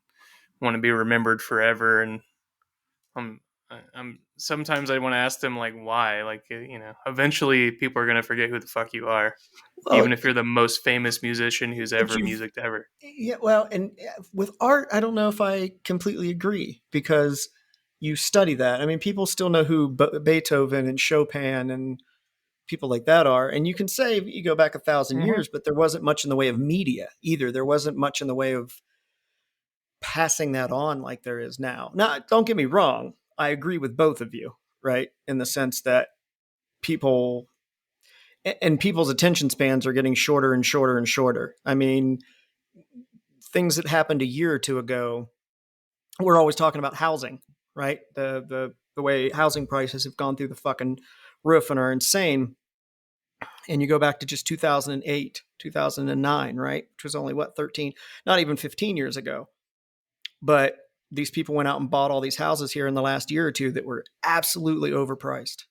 want to be remembered forever. And I'm sometimes I want to ask them like why. Like eventually people are gonna forget who the fuck you are, Well, even if you're the most famous musician who's but ever you've musicked ever. yeah, well, and with art, I don't know if I completely agree because you study that. I mean, people still know who Beethoven and Chopin and people like that are. And you can say you go back 1,000 Mhm. years, but there wasn't much in the way of media either. There wasn't much in the way of passing that on like there is now. Now, don't get me wrong. I agree with both of you, right? In the sense that people and people's attention spans are getting shorter and shorter and shorter. I mean, things that happened a year or two ago, we're always talking about housing, right? The way housing prices have gone through the fucking roof and are insane. And you go back to just 2008, 2009, right? Which was only what, 13, not even 15 years ago. But these people went out and bought all these houses here in the last year or two that were absolutely overpriced.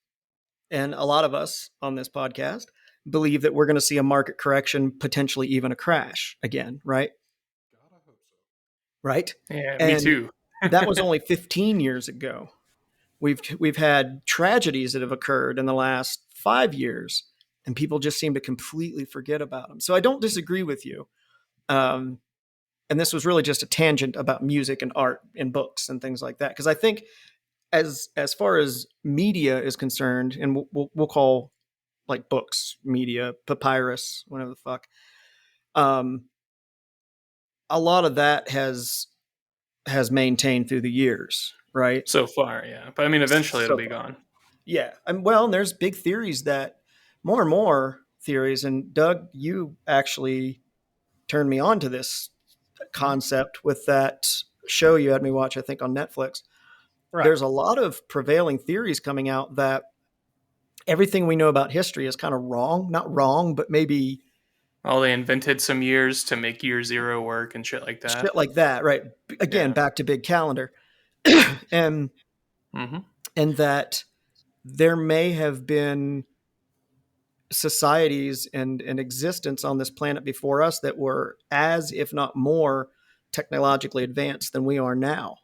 And a lot of us on this podcast believe that we're going to see a market correction, potentially even a crash again, right? Right. Yeah, me And too. that was only 15 years ago. We've had tragedies that have occurred in the last 5 years, and people just seem to completely forget about them. So I don't disagree with you. And this was really just a tangent about music and art and books and things like that. Because I think as far as media is concerned, and we'll call like books media, papyrus, whatever the fuck. Um, a lot of that has maintained through the years, right? So far, yeah. But I mean, eventually it'll So be far. gone. Yeah. And well, and there's big theories that more and more theories, and Doug, you actually turned me on to this concept with that show you had me watch, I think on Netflix. Right. There's a lot of prevailing theories coming out that everything we know about history is kind of wrong. Not wrong, but maybe Oh, they invented some years to make year zero work and shit like that. shit like that, right? Again, Yeah. back to big calendar. and Hmm. and that there may have been societies and existence on this planet before us that were as, if not more, technologically advanced than we are now.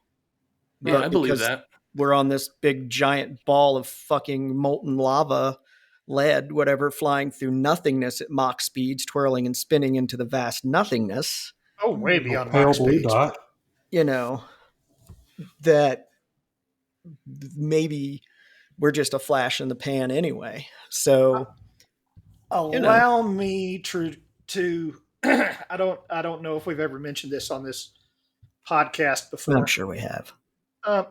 Yeah, Right. I But believe because that. we're on this big giant ball of fucking molten lava, lead, whatever, flying through nothingness at Mach speeds, twirling and spinning into the vast nothingness, Oh, way Little beyond pale Mach blue speeds. dot. you know, that maybe we're just a flash in the pan anyway. So, you know, Allow me to I don't know if we've ever mentioned this on this podcast I'm before. sure we have. Uh,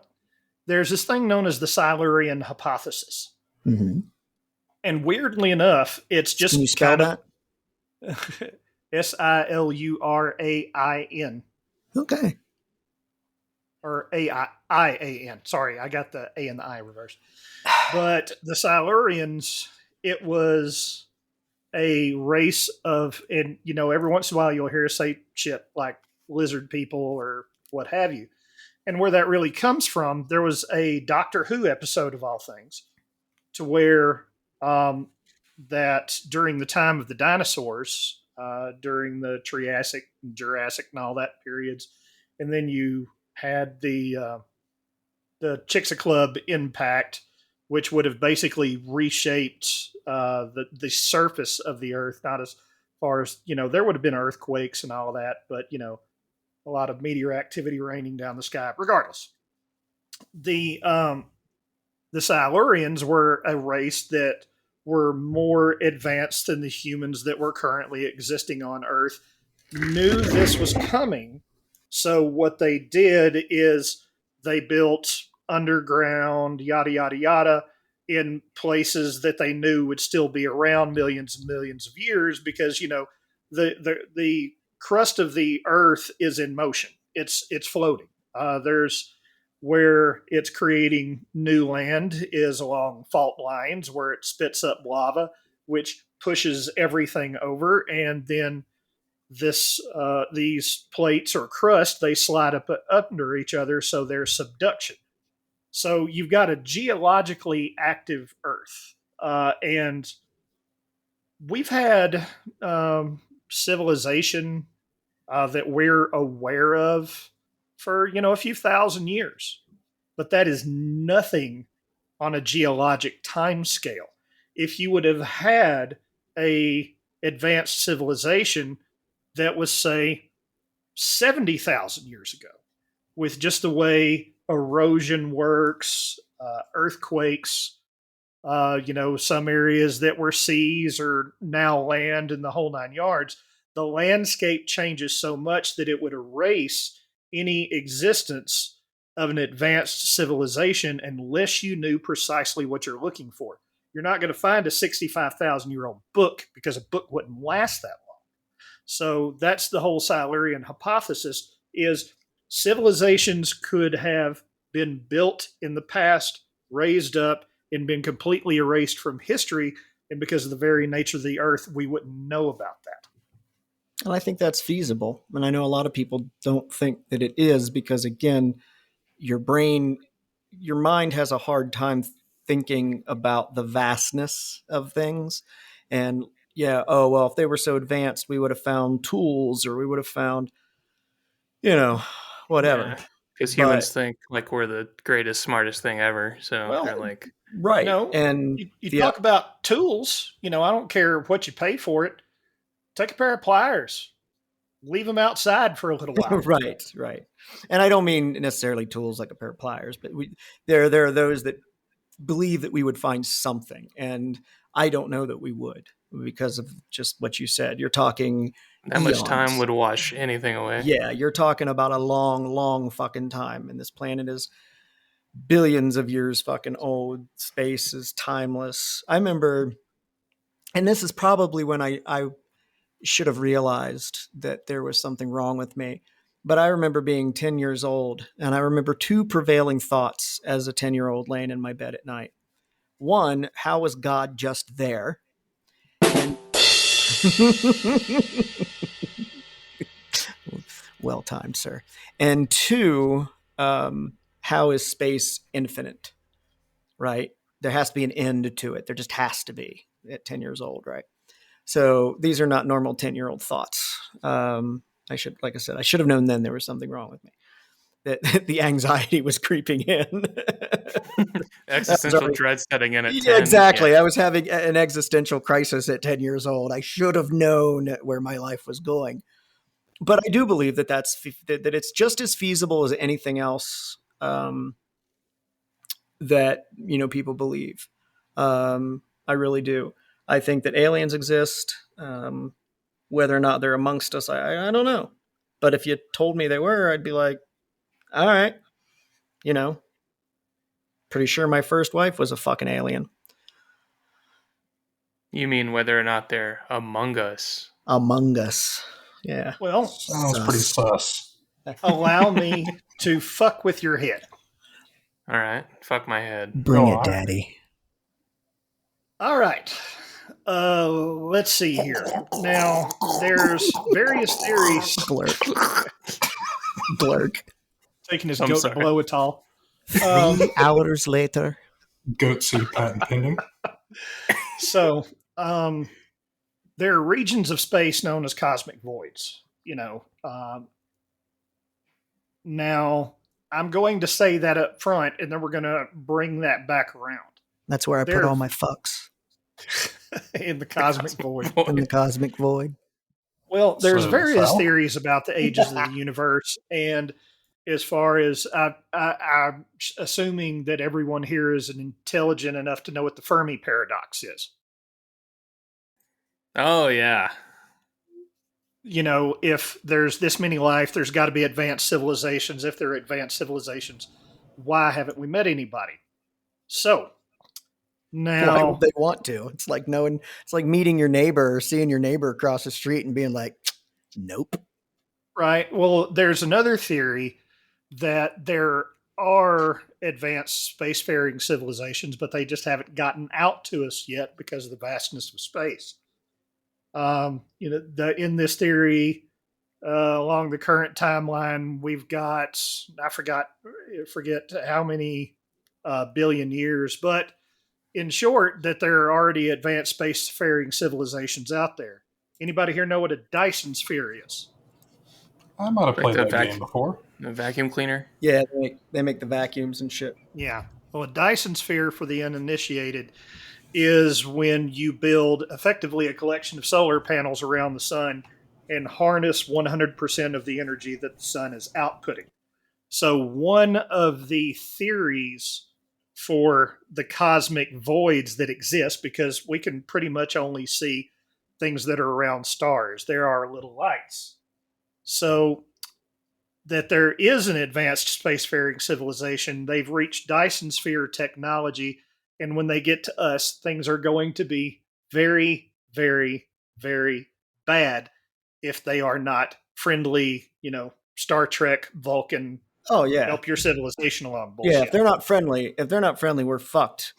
there's this thing known as the Silurian hypothesis. Mm-hmm. And weirdly enough, it's Can you just spell kind that? of Silurain Okay. or AIAN. Sorry, I got the A and the I reversed. But the Silurians, it was a race of, and every once in a while you'll hear us say shit like lizard people or what have you. And where that really comes from, there was a Doctor Who episode of all things to where that during the time of the dinosaurs, during the Triassic, Jurassic, and all that periods, and then you had the Chicxulub impact, which would have basically reshaped the surface of the Earth. Not as far as there would have been earthquakes and all that, but a lot of meteor activity raining down the sky. Regardless, the um, the Silurians were a race that were more advanced than the humans that were currently existing on Earth, knew this was coming. So what they did is they built underground, yada, yada, yada, in places that they knew would still be around millions and millions of years because, the crust of the Earth is in motion. It's floating. There's where it's creating new land is along fault lines where it spits up lava, which pushes everything over, and then these plates or crust they slide up under each other, so there's subduction. So you've got a geologically active Earth, and we've had civilization that we're aware of for a few thousand years, but that is nothing on a geologic time scale. If you would have had a advanced civilization that was, say, 70,000 years ago, with just the way erosion works, earthquakes, some areas that were seas are now land and the whole 9 yards. The landscape changes so much that it would erase any existence of an advanced civilization unless you knew precisely what you're looking for. You're not going to find a 65,000-year-old book because a book wouldn't last that long. So that's the whole Silurian hypothesis: is civilizations could have been built in the past, raised up, and been completely erased from history. And because of the very nature of the earth, we wouldn't know about that. And I think that's feasible. And I know a lot of people don't think that it is because, again, your mind has a hard time thinking about the vastness of things. And yeah, oh, well, if they were so advanced, we would have found tools or we would have found, whatever. Because But- humans think like we're the greatest, smartest thing ever. So Well, they're like, Right. And you the- talk about tools, I don't care what you pay for it. Take a pair of pliers, leave them outside for a little while. Right. And I don't mean necessarily tools like a pair of pliers, but there are those that believe that we would find something. And I don't know that we would because of just what you said. You're talking that much eons. time would wash anything away. Yeah, you're talking about a long, long fucking time. And this planet is billions of years fucking old. Space is timeless. I remember, and this is probably when I should have realized that there was something wrong with me. But I remember being 10 years old, and I remember two prevailing thoughts as a 10-year-old laying in my bed at night. One, how was God just there? And well timed, sir. And two, how is space infinite? Right? There has to be an end to it. There just has to be at 10 years old, right? So these are not normal 10-year-old thoughts. Like I said, I should have known then there was something wrong with me. That the anxiety was creeping in. Existential dread setting in at 10. Yeah, exactly. Yeah. I was having an existential crisis at 10 years old. I should have known where my life was going. But I do believe that that it's just as feasible as anything else that people believe. I really do. I think that aliens exist. Whether or not they're amongst us, I don't know. But if you told me they were, I'd be like, all right, pretty sure my first wife was a fucking alien. You mean whether or not they're among us? Among us. Yeah. Well, Sounds pretty sus. allow me to fuck with your head. All right. Fuck my head. Bring Go it, on. Daddy. All right. Let's see here. Now, there's various theories. Blurk. Blurk. Taking his I'm goat sorry. to blow it all. 3 hours later. Goat seed patent pending. So, there are regions of space known as cosmic voids. Now, I'm going to say that up front, and then we're going to bring that back around. That's where I There- put all my fucks. In the cosmic void. In the cosmic void. Well, there's So, various Sal? theories about the ages of the universe, and as far as I'm assuming that everyone here is intelligent enough to know what the Fermi paradox is. Oh, yeah. If there's this many life, there's got to be advanced civilizations. If there are advanced civilizations, why haven't we met anybody? So Why now, would they want to? It's like meeting your neighbor or seeing your neighbor across the street and being like, nope. right? Well, there's another theory that there are advanced spacefaring civilizations, but they just haven't gotten out to us yet because of the vastness of space. In this theory, along the current timeline, we've got, forget how many billion years, but in short, that there are already advanced spacefaring civilizations out there. Anybody here know what a Dyson sphere is? I might have Like played the that game before. The vacuum cleaner? Yeah, they make the vacuums and shit. Yeah. Well, a Dyson sphere for the uninitiated is when you build effectively a collection of solar panels around the sun and harness 100% of the energy that the sun is outputting. So, one of the theories for the cosmic voids that exist, because we can pretty much only see things that are around stars, there are little lights. So, that there is an advanced spacefaring civilization. They've reached Dyson sphere technology, and when they get to us, things are going to be very, very, very bad if they are not friendly, Star Trek, Vulcan, Oh yeah, help your civilization along yeah. bullshit. If they're not friendly, we're fucked.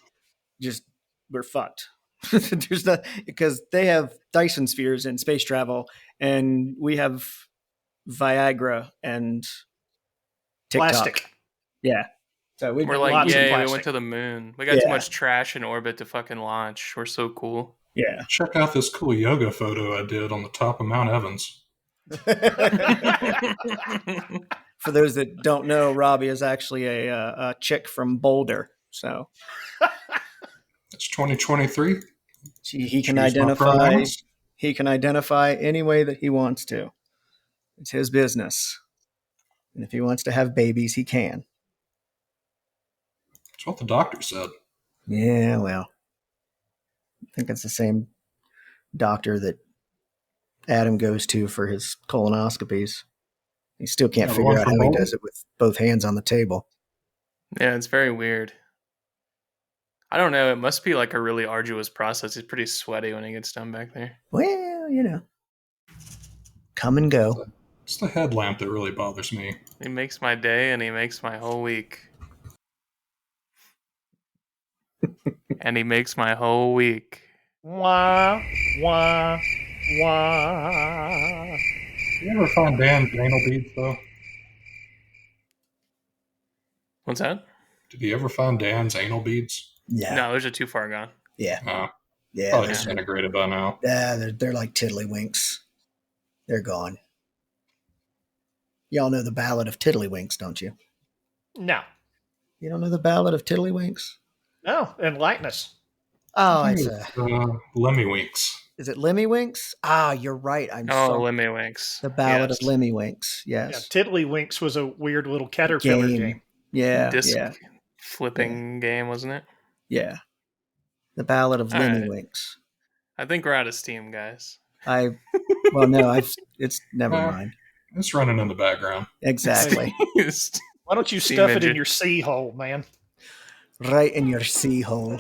We're fucked. There's not, because they have Dyson spheres in space travel, and we have Viagra and TikTok. Plastic. Yeah. So We're like, lots of yay, we plastic. went to the moon. We got too Yeah. much trash in orbit to fucking launch. We're so cool. yeah. Check out this cool yoga photo I did on the top of Mount Evans. For those that don't know, Robbie is actually a chick from Boulder. So It's 2023. he can Choose my identify. pronouns. He can identify any way that he wants to. It's his business. And if he wants to have babies, he can. That's what the doctor said. Yeah, well, I think it's the same doctor that Adam goes to for his colonoscopies. He still can't Yeah, the figure one out from how he Boulder? does it with both hands on the table. Yeah, it's very weird. I don't know. It must be like a really arduous process. He's pretty sweaty when he gets done back there. Well, come and go. It's the headlamp that really bothers me. He makes my day and he makes my whole week. And he makes my whole week. Wah, wah, wah. You ever find Dan's anal beads, though? What's that? Did you ever find Dan's anal beads? Yeah, No, those are too far gone. yeah, No. yeah. Probably They're, disintegrated by now. they're like tiddlywinks. They're gone. Y'all know the Ballad of Tiddlywinks, don't you? No. You don't know the Ballad of Tiddlywinks? No, enlighten us. Oh, I it's think a. Lemmywinks. Is it Limmywinks? Ah, you're right. I'm Oh, sorry. Limmywinks. The Ballad Yes. of Limmywinks. Yeah, Yes. Tiddlywinks was a weird little caterpillar game. Yeah. Disc Yeah. flipping game, wasn't it? Yeah. The Ballad of All right. Limmywinks. I think we're out of steam, guys. It's never mind. It's running in the background. Exactly. Why don't you stuff it in your sea hole, man? Right in your sea hole.